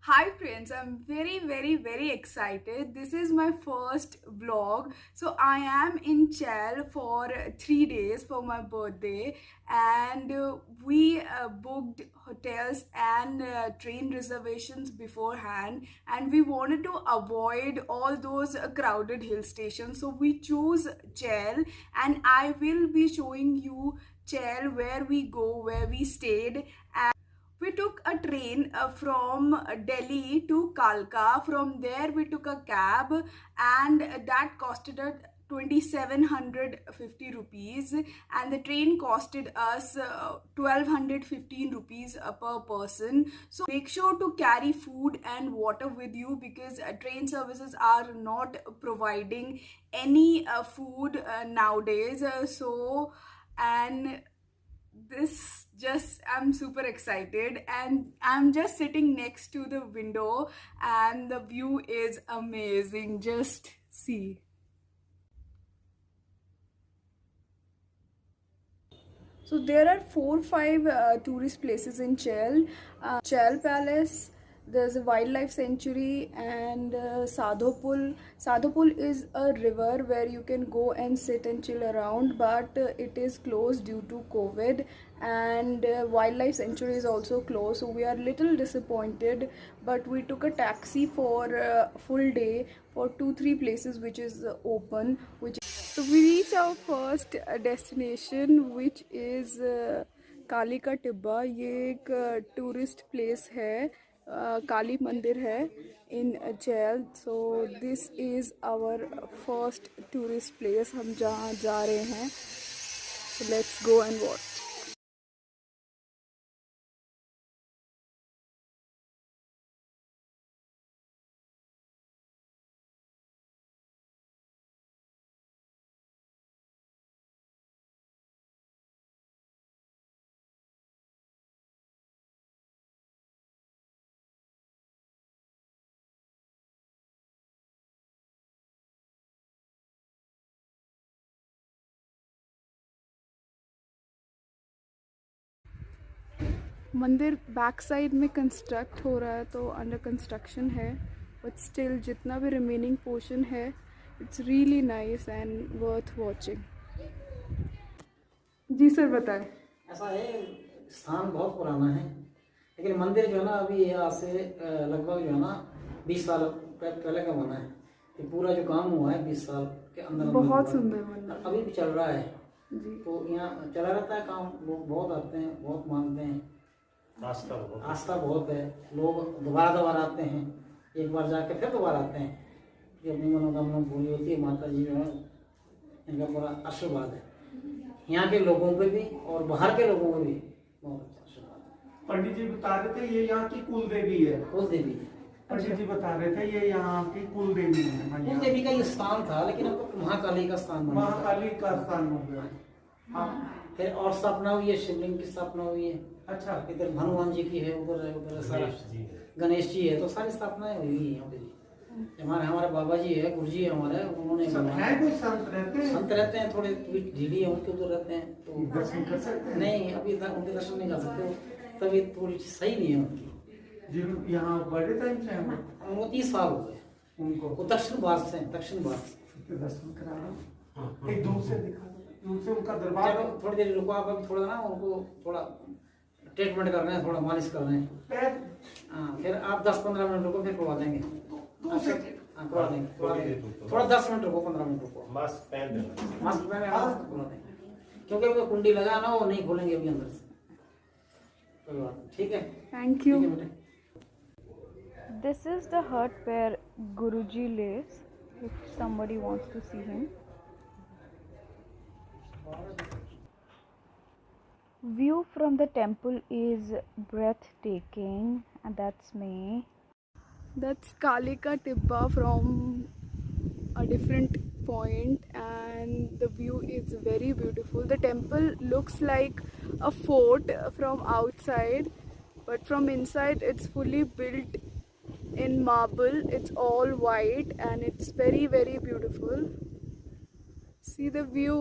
Hi friends, I'm very excited. This is my first vlog. So I am in Chel for 3 days for my birthday, and we booked hotels and train reservations beforehand, and we wanted to avoid all those crowded hill stations. So we chose Chel, and I will be showing you Chel, where we go, where we stayed. We took a train from Delhi to Kalka. From there, we took a cab, and that costed us 2750 rupees, and the train costed us 1215 rupees per person. So make sure to carry food and water with you, because train services are not providing any food nowadays. And this just I'm super excited, and I'm just sitting next to the window, and the view is amazing. Just see. So there are 4 5 tourist places in Chel. Chel Palace. There's a wildlife sanctuary, and Sadhopul. Sadhopul is a river where you can go and sit and chill around, but it is closed due to COVID, and wildlife sanctuary is also closed. So we are little disappointed, but we took a taxi for full day for 2 3 places which is open, which so we reach our first destination, which is काली का टिब्बा. ये एक tourist place है, काली मंदिर है in Chail. So this is our first tourist place. हम जहाँ जा रहे हैं, लेट्स गो एंड वॉच. मंदिर बैक साइड में कंस्ट्रक्ट हो रहा है, तो अंडर कंस्ट्रक्शन है, बट स्टिल जितना भी रिमेनिंग पोर्शन है, it's really nice and worth watching. जी सर, बताएं. ऐसा है, स्थान बहुत पुराना है, लेकिन मंदिर जो है ना अभी यहाँ से लगभग जो है ना 20 साल पहले का बना है. ये पूरा जो काम हुआ है 20 साल के अंदर बहुत सुंदर मंदिर अभी भी चल रहा है जी. तो यहाँ चला रहता है काम. लोग बहुत आते हैं, बहुत मानते हैं. आस्था बहुत है. लोग दोबारा दोबारा आते हैं, एक बार जाके फिर दोबारा आते हैं. जो अपनी मनोकामना पूरी होती है, माता जी जो है इनका पूरा आशीर्वाद है यहाँ के लोगों पे भी और बाहर के लोगों पे भी. बहुत अच्छा आशीर्वाद है. पंडित जी बता रहे थे ये यहाँ की कुल देवी है. कुल देवी है. पंडित जी बता रहे थे ये यहाँ की कुल देवी है. कुल देवी का ये स्थान था, लेकिन अब तो महाकाली का स्थान बना. महाकाली का स्थान हो गया. हाँ. फिर और स्थापना हुई है, शिवलिंग की स्थापना हुई है. अच्छा. इधर हनुमान जी की है, उधर सारा गणेश जी है. तो सारी स्थापनाएं हुई है यहाँ पे. हमारे बाबा जी है, गुरु जी है हमारे, उन्होंने है. कोई संत रहते हैं थोड़े ढीली है उनके उधर रहते हैं, तो दर्शन कर सकते हैं. नहीं, अभी तक उनके दर्शन नहीं कर सकते. तबीयत थोड़ी सही नहीं है उनकी. जी. यहाँ बड़े टाइम से हैं उनको 30 साल हो गए उनको. वो दक्षिण भारत से दर्शन करा एक दूर से दिखा, दूर से उनका दरबार. थोड़ी देर रुको आप, अभी थोड़ा ना उनको थोड़ा ट्रीटमेंट कर रहे हैं, थोड़ा मालिश कर रहे हैं. हाँ, फिर आप 10-15 मिनट रुको, फिर करवा देंगे. करवा देंगे. थोड़ा 10 मिनट रुको, 15 मिनट रुको. मास्क पहने करवा देंगे, क्योंकि वो कुंडी लगा ना, वो नहीं खोलेंगे अभी अंदर से. कोई बात नहीं, ठीक है. Thank you. This is the hut where Guruji lives, if somebody wants to see him. View from the temple is breathtaking, and that's me. That's Kalika Tibba from a different point, and the view is very beautiful. The temple looks like a fort from outside, but from inside it's fully built in marble. It's all white and it's very beautiful. See the view.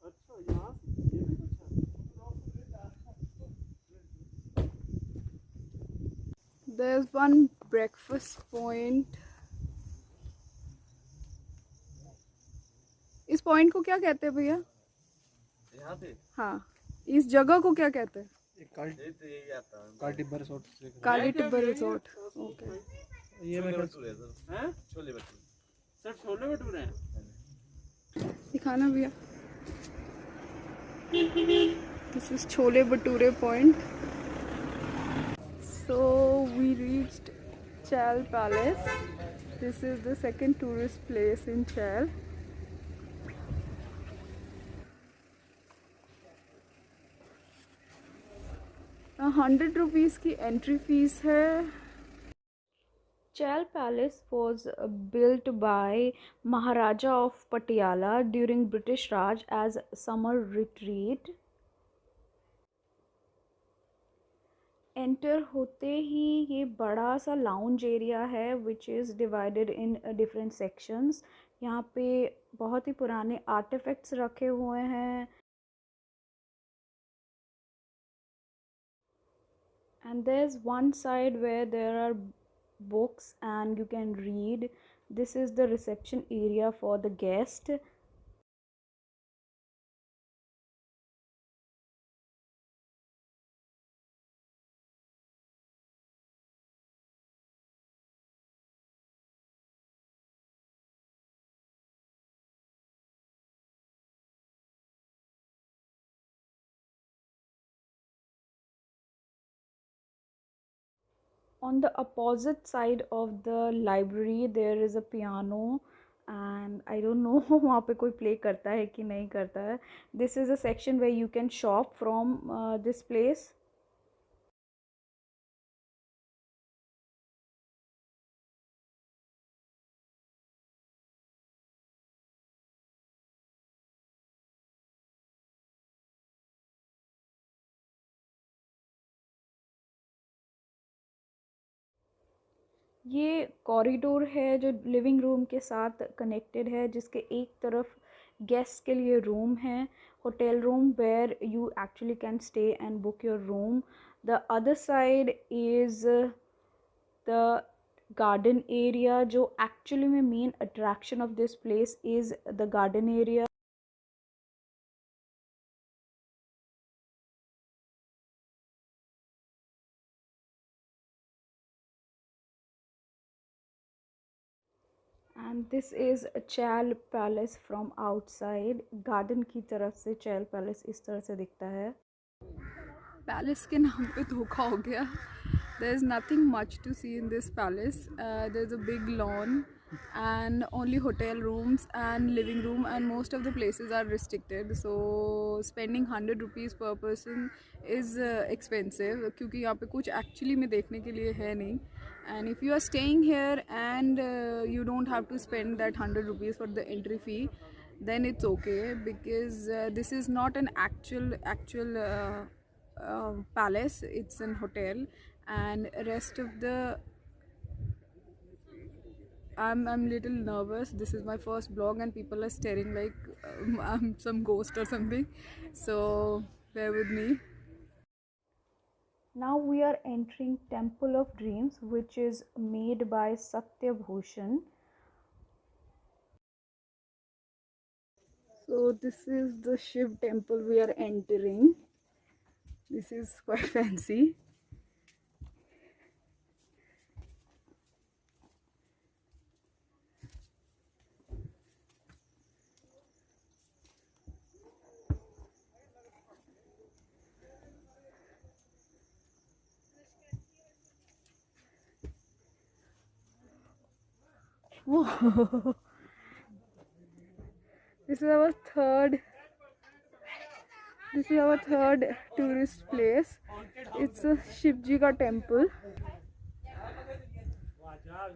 अच्छा, यहाँ से there's one breakfast point. इस point को क्या कहते हैं भैया? यहाँ पे हाँ, इस जगह को क्या कहते हैं? यही आता है काली टिब्बर रिसोर्ट काली टिब्बर रिजॉर्ट। ओके, ये मैं भटूरे सर छोले भटूरे सर छोले भटूरे हैं दिखाना भैया। This is chole bhature point. So we reached Chal Palace. This is the second tourist place in Chal. 100 rupees की एंट्री फीस है। Chal Palace was built by Maharaja of Patiala during British Raj as summer retreat. Enter होते ही ये बड़ा सा lounge area है which is divided in different sections. यहाँ पे बहुत ही पुराने आर्टिफैक्ट्स रखे हुए हैं and there's one side where there are books and you can read. This is the reception area for the guest. On the opposite side of the library there is a piano and I don't know वहाँ पे कोई play करता है कि नहीं करता है. This is a section where you can shop from this place. ये कॉरिडोर है जो लिविंग रूम के साथ कनेक्टेड है, जिसके एक तरफ गेस्ट के लिए रूम है, hotel room where you actually can stay and book your room. The other side is the garden area, जो एक्चुअली में main attraction of this place is the garden area. And this is Chail palace from outside. Garden की तरफ से चैल palace इस तरह से दिखता है. पैलेस के नाम पे धोखा हो गया. There is nothing much to see in this palace. There is a big lawn and only hotel rooms and living room, and most of the places are restricted, so spending 100 rupees per person is expensive, क्योंकि यहाँ पे कुछ actually में देखने के लिए है नहीं. And if you are staying here and you don't have to spend that 100 rupees for the entry fee, then it's okay, because this is not an actual palace, it's an hotel. And rest of the I'm little nervous. This is my first vlog and people are staring like I'm some ghost or something, so bear with me. Now we are entering Temple of Dreams, which is made by Satya Bhushan. So this is the Shiv temple we are entering. This is quite fancy. Whoa. This is our third tourist place. It's a Shivji ka temple.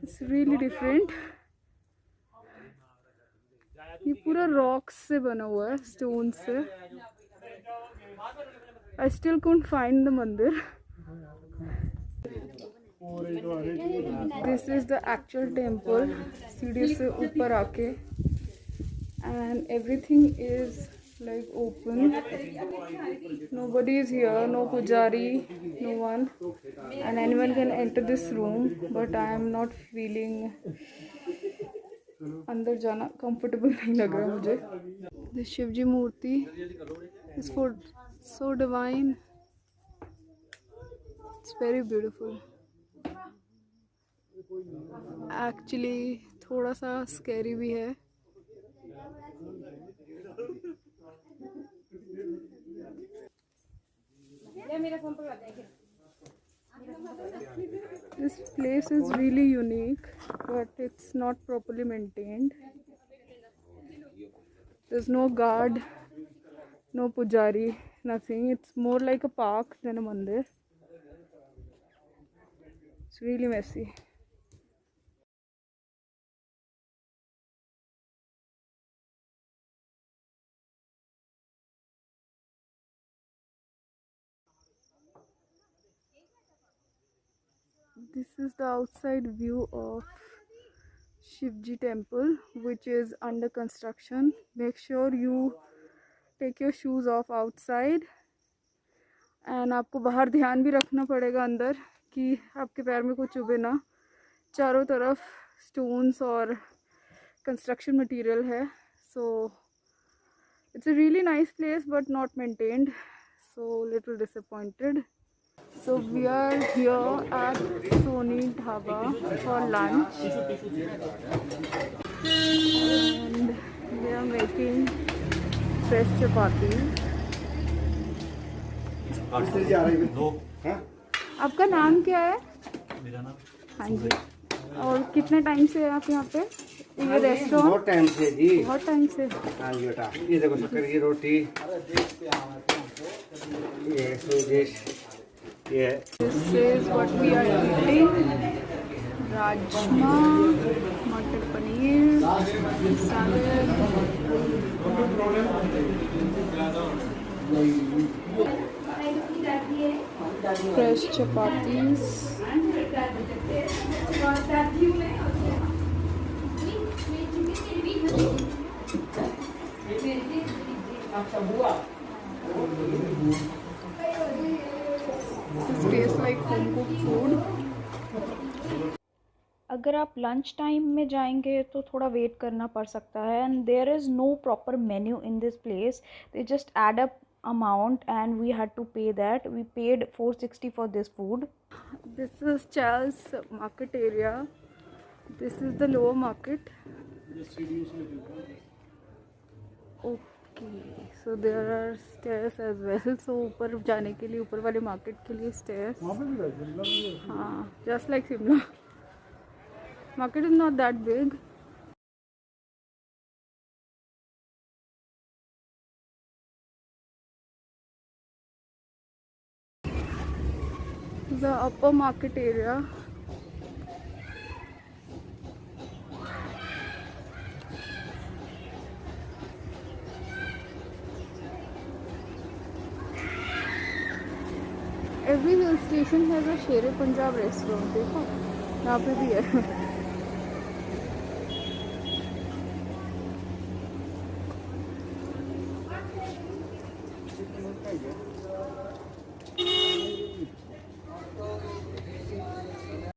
It's really different. ये पूरा rocks से बना हुआ है, stone से. I still couldn't find the मंदिर. This is the actual temple. सीढ़ी से ऊपर आके, and everything is like open. Nobody is here, no pujari, no one, and anyone can enter this room, but I am not feeling अंदर जाना comfortable नहीं लग रहा मुझे. The Shivji Murthy is so divine. It's very beautiful. Actually थोड़ा सा scary भी है. This place is really unique, but it's not properly maintained. There's no guard, no pujari, nothing. It's more like a park than a mandir. It's really messy. This is the outside view of Shivji temple, which is under construction. Make sure you take your shoes off outside, and आपको बाहर ध्यान भी रखना पड़ेगा अंदर कि आपके पैर में कुछ चुभे ना. चारों तरफ stones और construction material है. So it's a really nice place but not maintained, so little disappointed. So we are here at Soni Dhaba for lunch, and they are making fresh chapatis. आपका नाम क्या है? मेरा नाम हाँ जी. और कितने टाइम से आप यहाँ पे ये रेस्टोरेंट? बहुत टाइम से जी. बहुत टाइम से. हाँ जी बेटा, ये देखो शक्कर की रोटी, ये सूजिश, ये This is what we are eating. Rajma, मटर paneer, salad. Fresh chapatis. This tastes like home cooked food. अगर आप लंच टाइम में जाएंगे तो थोड़ा वेट करना पड़ सकता है. And there is no proper menu in this place. They just add up amount and we had to pay that. We paid 460 for this food. This is Charles market area. This is the lower market. Okay, so there are stairs as well. So ऊपर जाने के लिए, ऊपर वाले market के लिए stairs. हाँ, just like Shimla. Market is not that big. The upper market area. Every hill station has a Sher-e-Punjab restaurant. देखो यहाँ पे भी है.